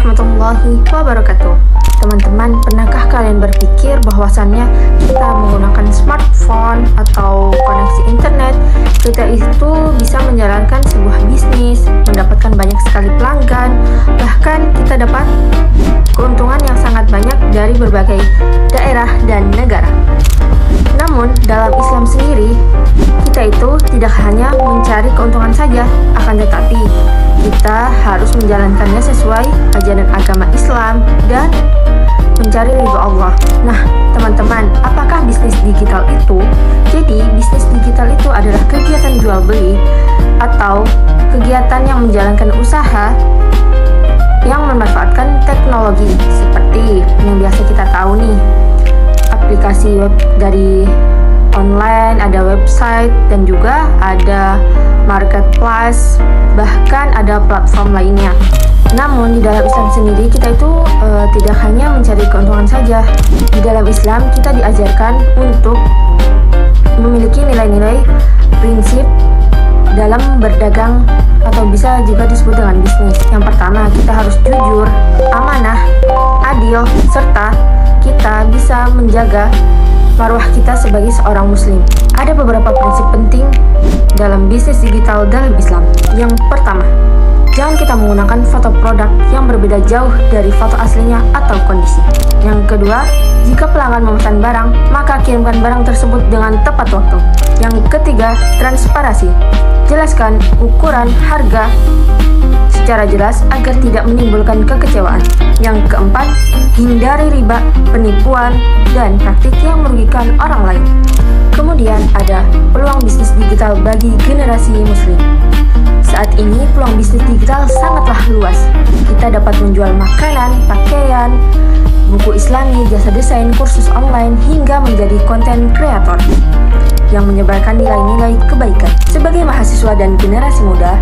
warahmatullahi wabarakatuh. Teman-teman, pernahkah kalian berpikir bahwasannya kita menggunakan smartphone atau koneksi internet, kita itu bisa menjalankan sebuah bisnis, mendapatkan banyak sekali pelanggan, bahkan kita dapat keuntungan yang sangat banyak dari berbagai daerah dan negara. Namun, dalam Islam sendiri, kita itu tidak hanya mencari keuntungan saja, akan tetapi kita harus menjalankannya sesuai ajaran agama Islam dan mencari ridho Allah. Nah, teman-teman, apakah bisnis digital itu? Jadi, bisnis digital itu adalah kegiatan jual beli atau kegiatan yang menjalankan usaha yang memanfaatkan teknologi seperti yang biasa kita tahu nih, aplikasi web dari online, ada website, dan juga ada marketplace, bahkan ada platform lainnya. Namun di dalam Islam sendiri kita itu tidak hanya mencari keuntungan saja. Di dalam Islam kita diajarkan untuk memiliki nilai-nilai prinsip dalam berdagang atau bisa juga disebut dengan bisnis. Yang pertama, kita harus jujur, amanah, adil, serta kita bisa menjaga marwah kita sebagai seorang muslim. Ada beberapa prinsip penting dalam bisnis digital dalam Islam. Yang pertama, jangan kita menggunakan foto produk yang berbeda jauh dari foto aslinya atau kondisi. Yang kedua, jika pelanggan memesan barang, maka kirimkan barang tersebut dengan tepat waktu. Yang ketiga, transparansi. Jelaskan ukuran, harga secara jelas agar tidak menimbulkan kekecewaan. Yang keempat, hindari riba, penipuan, dan praktik yang merugikan orang lain. Kemudian ada peluang bisnis digital bagi generasi muslim. Saat ini peluang bisnis digital sangatlah luas. Kita dapat menjual makanan, pakaian, buku islami, jasa desain, kursus online, hingga menjadi konten kreator yang menyebarkan nilai-nilai kebaikan. Sebagai mahasiswa dan generasi muda,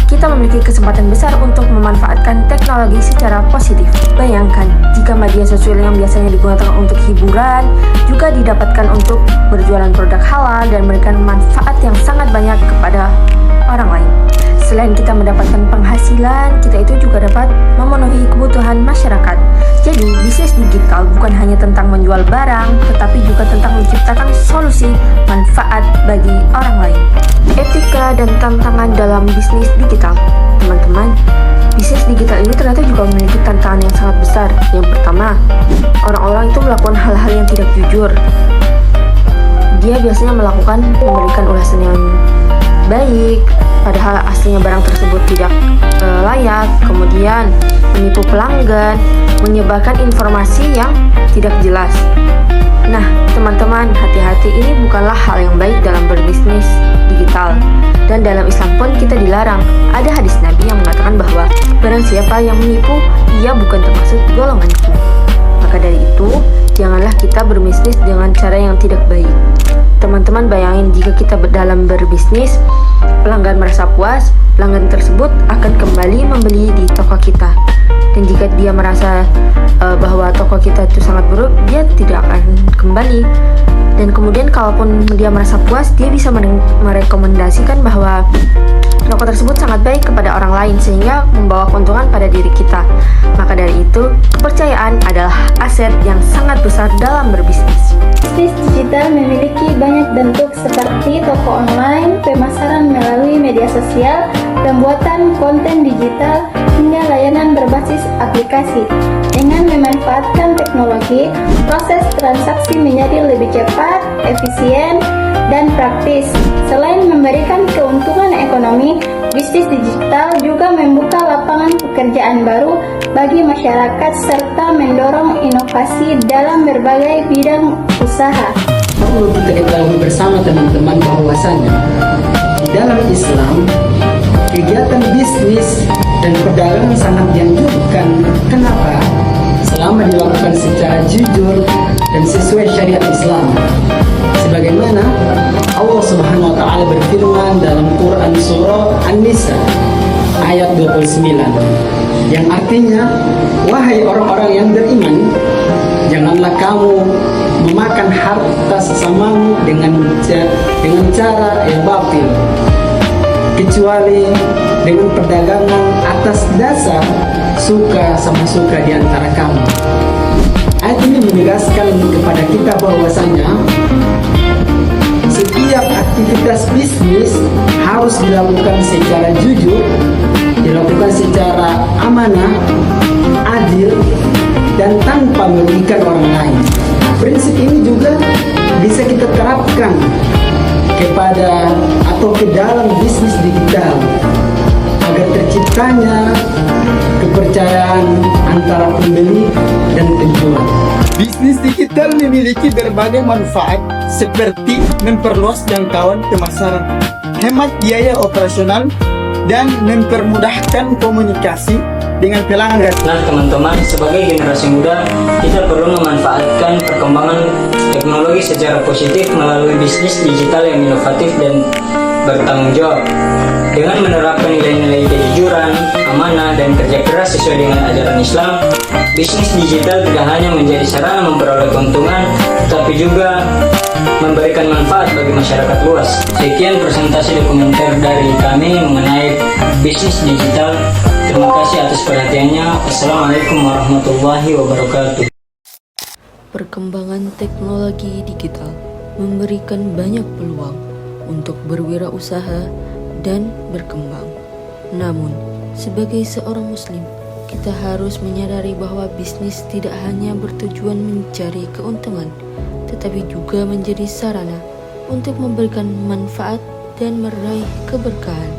kita memiliki kesempatan besar untuk memanfaatkan teknologi secara positif. Bayangkan, jika media sosial yang biasanya digunakan untuk hiburan juga didapatkan untuk berjualan produk halal dan memberikan manfaat yang sangat banyak kepada orang lain. Selain kita mendapatkan penghasilan, kita itu juga dapat memenuhi kebutuhan masyarakat. Jadi, bisnis digital bukan hanya tentang menjual barang, tetapi juga tentang menciptakan solusi manfaat bagi orang lain. Etika dan tantangan dalam bisnis digital. Teman-teman, bisnis digital ini ternyata juga memiliki tantangan yang sangat besar. Yang pertama, orang-orang itu melakukan hal-hal yang tidak jujur. Dia biasanya memberikan ulasan yang baik, padahal aslinya barang tersebut tidak layak, kemudian menipu pelanggan, menyebarkan informasi yang tidak jelas. Nah, teman-teman, hati-hati, ini bukanlah hal yang baik dalam berbisnis digital. Dan dalam Islam pun kita dilarang. Ada hadis Nabi yang mengatakan bahwa barang siapa yang menipu, ia bukan termasuk golonganku. Maka dari itu, janganlah kita berbisnis dengan cara yang tidak baik. Teman-teman bayangin, jika kita dalam berbisnis, pelanggan merasa puas, pelanggan tersebut akan kembali membeli di toko kita. Dan jika dia merasa bahwa toko kita itu sangat buruk, dia tidak akan kembali. Dan kemudian kalaupun dia merasa puas, dia bisa merekomendasikan bahwa toko tersebut sangat baik kepada orang lain, sehingga membawa keuntungan pada diri kita. Maka dari itu, kepercayaan adalah aset yang sangat besar dalam berbisnis. Bisnis digital memiliki banyak bentuk seperti toko online, pemasaran melalui media sosial, pembuatan konten digital, hingga layanan berbasis aplikasi. Dengan memanfaatkan teknologi, proses transaksi menjadi lebih cepat, efisien, dan praktis. Selain memberikan keuntungan ekonomi, bisnis digital juga membuka lapangan pekerjaan baru bagi masyarakat serta mendorong inovasi dalam berbagai bidang usaha. Perlu kita ketahui bersama teman-teman bahwasannya di dalam Islam kegiatan bisnis dan perdagangan sangat dianjurkan. Kenapa? Selama dilakukan secara jujur dan sesuai syariat Islam. Sebagaimana Allah Subhanahu wa taala berfirman dalam Quran surah An-Nisa ayat 29 yang artinya, wahai orang-orang yang beriman, janganlah kamu memakan harta sesamamu dengan cara yang batil, kecuali dengan perdagangan atas dasar suka sama suka di antara kamu. Ayat ini menegaskan kepada kita bahwasanya setiap aktivitas bisnis harus dilakukan secara jujur, dilakukan secara amanah, adil, dan tanpa merugikan orang lain. Prinsip ini juga bisa kita terapkan kepada atau ke dalam bisnis digital agar terciptanya kepercayaan antara pembeli dan penjual. Bisnis digital memiliki berbagai manfaat seperti memperluas jangkauan pemasaran, hemat biaya operasional, dan mempermudahkan komunikasi dengan pelanggan. Nah teman-teman, sebagai generasi muda, kita perlu memanfaatkan perkembangan teknologi secara positif melalui bisnis digital yang inovatif dan bertanggung jawab. Dengan menerapkan nilai-nilai kejujuran, amanah, dan kerja keras sesuai dengan ajaran Islam, bisnis digital tidak hanya menjadi sarana memperoleh keuntungan, tapi juga memberikan manfaat bagi masyarakat luas. Sekian presentasi dokumenter dari kami mengenai bisnis digital. Terima kasih atas perhatiannya. Assalamualaikum warahmatullahi wabarakatuh. Perkembangan teknologi digital memberikan banyak peluang untuk berwirausaha dan berkembang. Namun, sebagai seorang muslim, kita harus menyadari bahwa bisnis tidak hanya bertujuan mencari keuntungan, tetapi juga menjadi sarana untuk memberikan manfaat dan meraih keberkahan.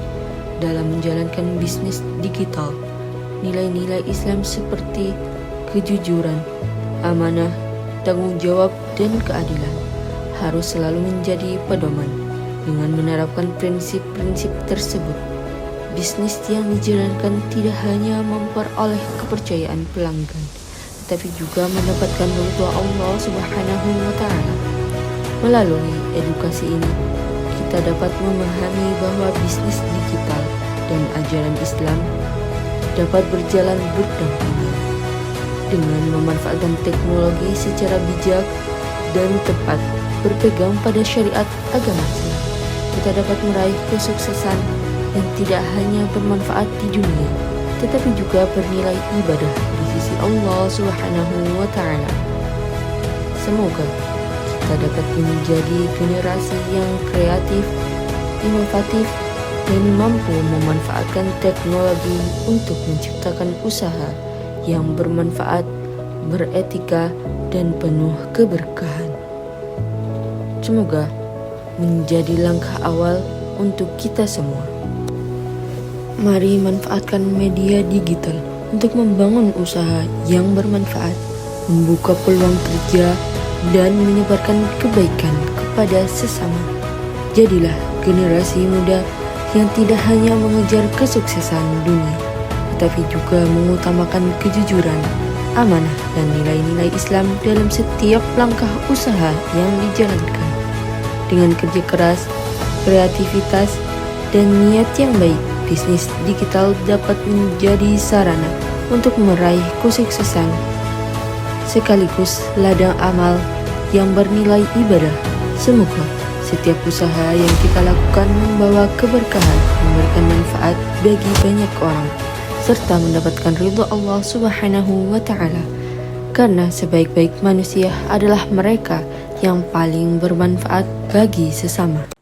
Dalam menjalankan bisnis digital, nilai-nilai Islam seperti kejujuran, amanah, tanggung jawab, dan keadilan harus selalu menjadi pedoman. Dengan menerapkan prinsip-prinsip tersebut, bisnis yang dijalankan tidak hanya memperoleh kepercayaan pelanggan, tetapi juga mendapatkan ridha Allah Subhanahu wa Ta'ala. Melalui edukasi ini, kita dapat memahami bahwa bisnis digital dan ajaran Islam dapat berjalan berdampingan. Dengan memanfaatkan teknologi secara bijak dan tepat berpegang pada syariat agama Islam, kita dapat meraih kesuksesan yang tidak hanya bermanfaat di dunia, tetapi juga bernilai ibadah di sisi Allah Subhanahu wa Ta'ala. Semoga kita dapat menjadi generasi yang kreatif, inovatif, dan mampu memanfaatkan teknologi untuk menciptakan usaha yang bermanfaat, beretika, dan penuh keberkahan. Semoga menjadi langkah awal untuk kita semua. Mari manfaatkan media digital untuk membangun usaha yang bermanfaat, membuka peluang kerja, dan menyebarkan kebaikan kepada sesama. Jadilah generasi muda yang tidak hanya mengejar kesuksesan dunia, tetapi juga mengutamakan kejujuran, amanah, dan nilai-nilai Islam dalam setiap langkah usaha yang dijalankan. Dengan kerja keras, kreativitas, dan niat yang baik, bisnis digital dapat menjadi sarana untuk meraih kesuksesan, sekaligus ladang amal yang bernilai ibadah. Semoga setiap usaha yang kita lakukan membawa keberkahan, memberikan manfaat bagi banyak orang, serta mendapatkan ridha Allah Subhanahu wa Ta'ala. Karena sebaik-baik manusia adalah mereka yang paling bermanfaat bagi sesama.